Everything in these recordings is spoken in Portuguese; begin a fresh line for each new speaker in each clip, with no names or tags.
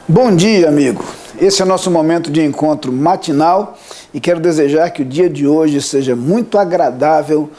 Bom dia, amigo. Esse é o nosso momento de encontro matinal e quero desejar que o dia de hoje seja muito agradável,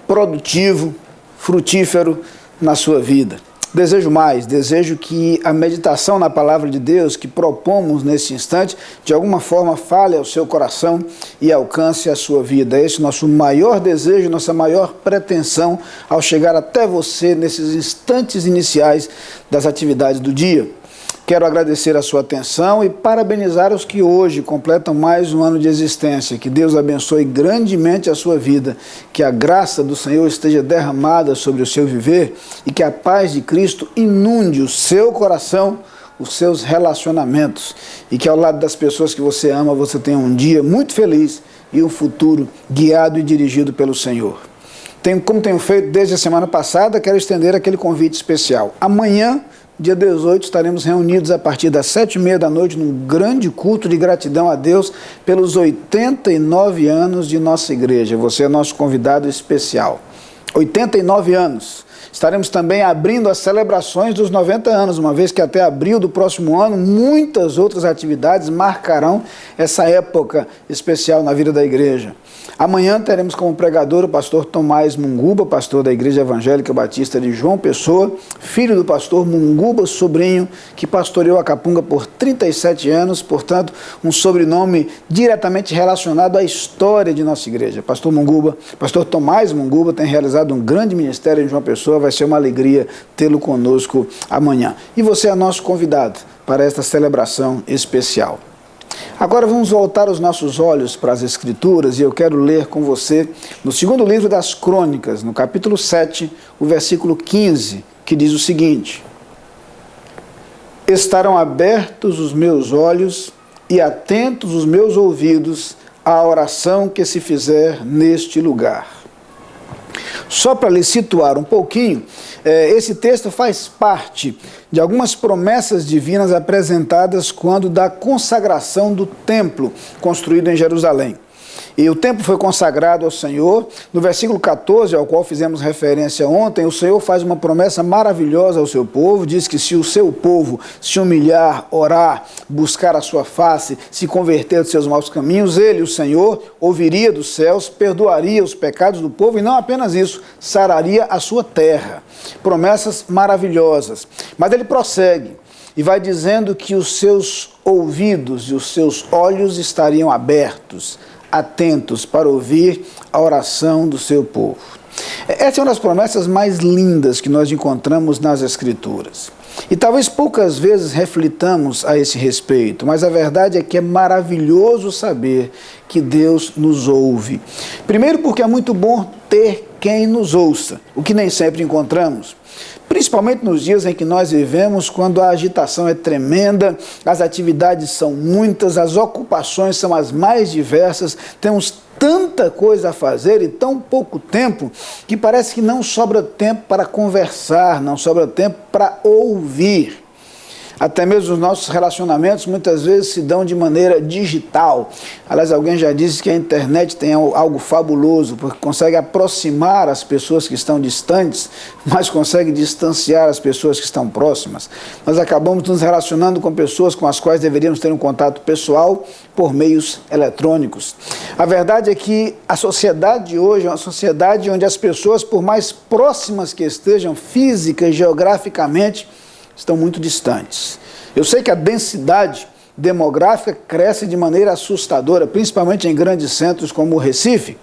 produtivo, frutífero na sua vida. Desejo mais, desejo que a meditação na palavra de Deus que propomos nesse instante, de alguma forma fale ao seu coração e alcance a sua vida. Esse é o nosso maior desejo, nossa maior pretensão ao chegar até você nesses instantes iniciais das atividades do dia. Quero agradecer a sua atenção e parabenizar os que hoje completam mais um ano de existência. Que Deus abençoe grandemente a sua vida, que a graça do Senhor esteja derramada sobre o seu viver e que a paz de Cristo inunde o seu coração, os seus relacionamentos e que ao lado das pessoas que você ama, você tenha um dia muito feliz e um futuro guiado e dirigido pelo Senhor. Como tenho feito desde a semana passada, quero estender aquele convite especial. Amanhã, dia 18, estaremos reunidos a partir das 7h30 da noite num grande culto de gratidão a Deus pelos 89 anos de nossa igreja. Você é nosso convidado especial. 89 anos. Estaremos também abrindo as celebrações dos 90 anos, uma vez que até abril do próximo ano, muitas outras atividades marcarão essa época especial na vida da igreja. Amanhã teremos como pregador o pastor Tomás Munguba, pastor da Igreja Evangélica Batista de João Pessoa, filho do pastor Munguba Sobrinho, que pastoreou a Capunga por 37 anos, portanto, um sobrenome diretamente relacionado à história de nossa igreja. Pastor Munguba, pastor Tomás Munguba tem realizado um grande ministério em João Pessoa, vai ser uma alegria tê-lo conosco amanhã. E você é nosso convidado para esta celebração especial. Agora vamos voltar os nossos olhos para as Escrituras e eu quero ler com você no segundo livro das Crônicas, no capítulo 7, o versículo 15, que diz o seguinte: estarão abertos os meus olhos e atentos os meus ouvidos à oração que se fizer neste lugar. Só para lhe situar um pouquinho, esse texto faz parte de algumas promessas divinas apresentadas quando da consagração do templo construído em Jerusalém. E o templo foi consagrado ao Senhor. No versículo 14, ao qual fizemos referência ontem, o Senhor faz uma promessa maravilhosa ao seu povo. Diz que se o seu povo se humilhar, orar, buscar a sua face, se converter dos seus maus caminhos, ele, o Senhor, ouviria dos céus, perdoaria os pecados do povo e não apenas isso, sararia a sua terra. Promessas maravilhosas. Mas ele prossegue e vai dizendo que os seus ouvidos e os seus olhos estariam abertos, atentos para ouvir a oração do seu povo. Essa é uma das promessas mais lindas que nós encontramos nas Escrituras. E talvez poucas vezes reflitamos a esse respeito, mas a verdade é que é maravilhoso saber que Deus nos ouve. Primeiro porque é muito bom ter quem nos ouça, o que nem sempre encontramos. Principalmente nos dias em que nós vivemos, quando a agitação é tremenda, as atividades são muitas, as ocupações são as mais diversas, temos tanta coisa a fazer e tão pouco tempo, que parece que não sobra tempo para conversar, não sobra tempo para ouvir. Até mesmo os nossos relacionamentos muitas vezes se dão de maneira digital. Aliás, alguém já disse que a internet tem algo fabuloso, porque consegue aproximar as pessoas que estão distantes, mas consegue distanciar as pessoas que estão próximas. Nós acabamos nos relacionando com pessoas com as quais deveríamos ter um contato pessoal por meios eletrônicos. A verdade é que a sociedade de hoje é uma sociedade onde as pessoas, por mais próximas que estejam física e geograficamente, estão muito distantes. Eu sei que a densidade demográfica cresce de maneira assustadora, principalmente em grandes centros como o Recife.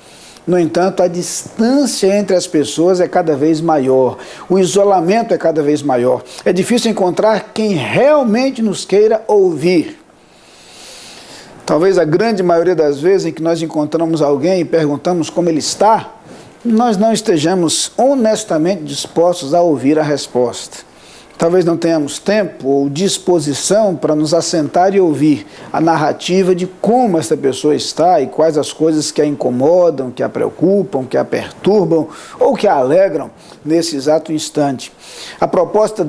No entanto, a distância entre as pessoas é cada vez maior, o isolamento é cada vez maior. É difícil encontrar quem realmente nos queira ouvir. Talvez a grande maioria das vezes em que nós encontramos alguém e perguntamos como ele está, nós não estejamos honestamente dispostos a ouvir a resposta. Talvez não tenhamos tempo ou disposição para nos assentar e ouvir a narrativa de como essa pessoa está e quais as coisas que a incomodam, que a preocupam, que a perturbam ou que a alegram nesse exato instante. A proposta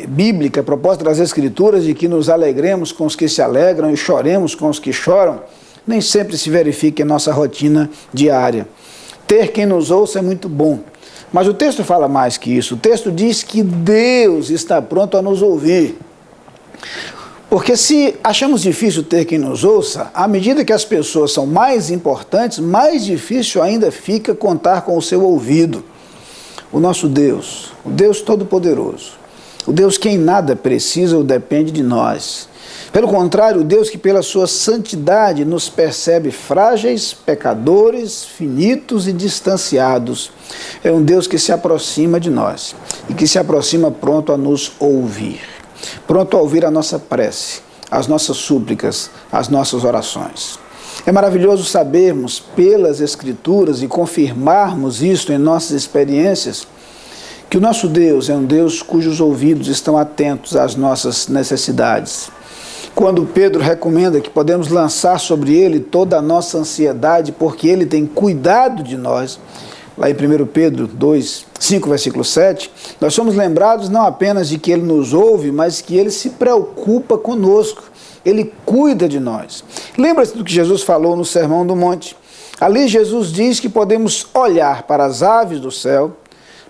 bíblica, a proposta das Escrituras de que nos alegremos com os que se alegram e choremos com os que choram, nem sempre se verifica em nossa rotina diária. Ter quem nos ouça é muito bom. Mas o texto fala mais que isso. O texto diz que Deus está pronto a nos ouvir. Porque se achamos difícil ter quem nos ouça, à medida que as pessoas são mais importantes, mais difícil ainda fica contar com o seu ouvido. O nosso Deus, o Deus Todo-Poderoso, o Deus que em nada precisa ou depende de nós. Pelo contrário, o Deus que pela sua santidade nos percebe frágeis, pecadores, finitos e distanciados. É um Deus que se aproxima de nós e que se aproxima pronto a nos ouvir. Pronto a ouvir a nossa prece, as nossas súplicas, as nossas orações. É maravilhoso sabermos pelas Escrituras e confirmarmos isto em nossas experiências, que o nosso Deus é um Deus cujos ouvidos estão atentos às nossas necessidades. Quando Pedro recomenda que podemos lançar sobre ele toda a nossa ansiedade, porque ele tem cuidado de nós, lá em 1 Pedro 2, 5, versículo 7, nós somos lembrados não apenas de que ele nos ouve, mas que ele se preocupa conosco, ele cuida de nós. Lembra-se do que Jesus falou no Sermão do Monte? Ali Jesus diz que podemos olhar para as aves do céu,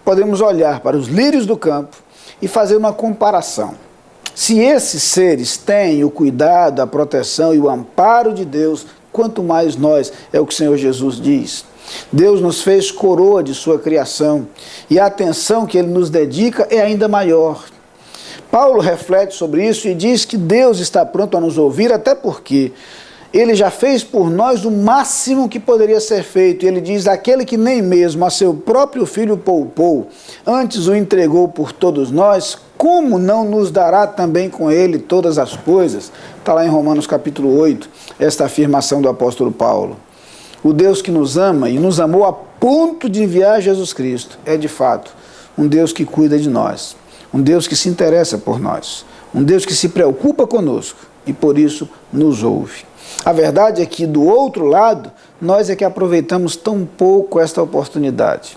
podemos olhar para os lírios do campo e fazer uma comparação. Se esses seres têm o cuidado, a proteção e o amparo de Deus, quanto mais nós, é o que o Senhor Jesus diz. Deus nos fez coroa de sua criação e a atenção que Ele nos dedica é ainda maior. Paulo reflete sobre isso e diz que Deus está pronto a nos ouvir, até porque Ele já fez por nós o máximo que poderia ser feito. Ele diz, aquele que nem mesmo a seu próprio Filho poupou, antes o entregou por todos nós, como não nos dará também com ele todas as coisas? Está lá em Romanos capítulo 8, esta afirmação do apóstolo Paulo. O Deus que nos ama e nos amou a ponto de enviar Jesus Cristo é de fato um Deus que cuida de nós, um Deus que se interessa por nós, um Deus que se preocupa conosco e por isso nos ouve. A verdade é que do outro lado, nós é que aproveitamos tão pouco esta oportunidade.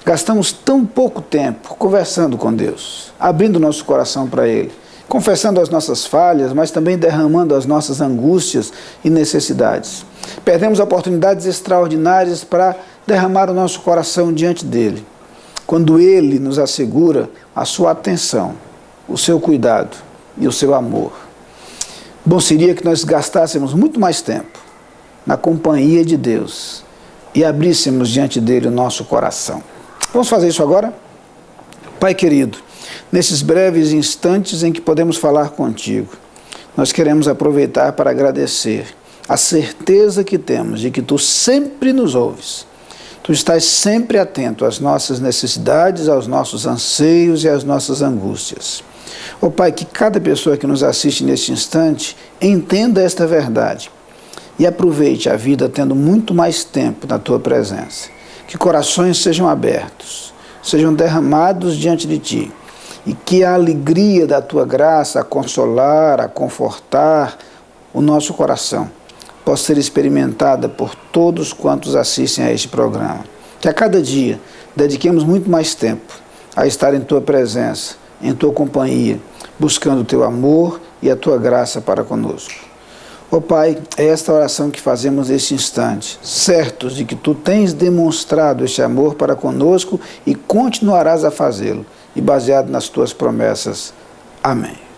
Gastamos tão pouco tempo conversando com Deus, abrindo nosso coração para Ele, confessando as nossas falhas, mas também derramando as nossas angústias e necessidades. Perdemos oportunidades extraordinárias para derramar o nosso coração diante dEle, quando Ele nos assegura a sua atenção, o seu cuidado e o seu amor. Bom seria que nós gastássemos muito mais tempo na companhia de Deus e abríssemos diante dEle o nosso coração. Vamos fazer isso agora? Pai querido, nesses breves instantes em que podemos falar contigo, nós queremos aproveitar para agradecer a certeza que temos de que Tu sempre nos ouves. Tu estás sempre atento às nossas necessidades, aos nossos anseios e às nossas angústias. Ó Pai, que cada pessoa que nos assiste neste instante entenda esta verdade e aproveite a vida tendo muito mais tempo na Tua presença. Que corações sejam abertos, sejam derramados diante de Ti e que a alegria da Tua graça a consolar, a confortar o nosso coração possa ser experimentada por todos quantos assistem a este programa. Que a cada dia dediquemos muito mais tempo a estar em Tua presença, em Tua companhia, buscando o Teu amor e a Tua graça para conosco. Ó Pai, é esta oração que fazemos neste instante, certos de que Tu tens demonstrado este amor para conosco e continuarás a fazê-lo, e baseado nas Tuas promessas. Amém.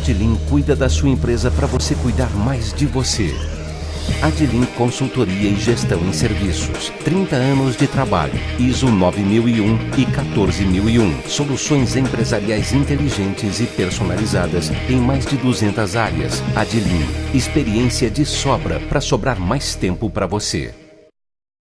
Adilin cuida da sua empresa para você cuidar mais de você. Adilin Consultoria e Gestão em Serviços. 30 anos de trabalho. ISO 9001 e 14001. Soluções empresariais inteligentes e personalizadas em mais de 200 áreas. Adilin. Experiência de sobra para sobrar mais tempo para você.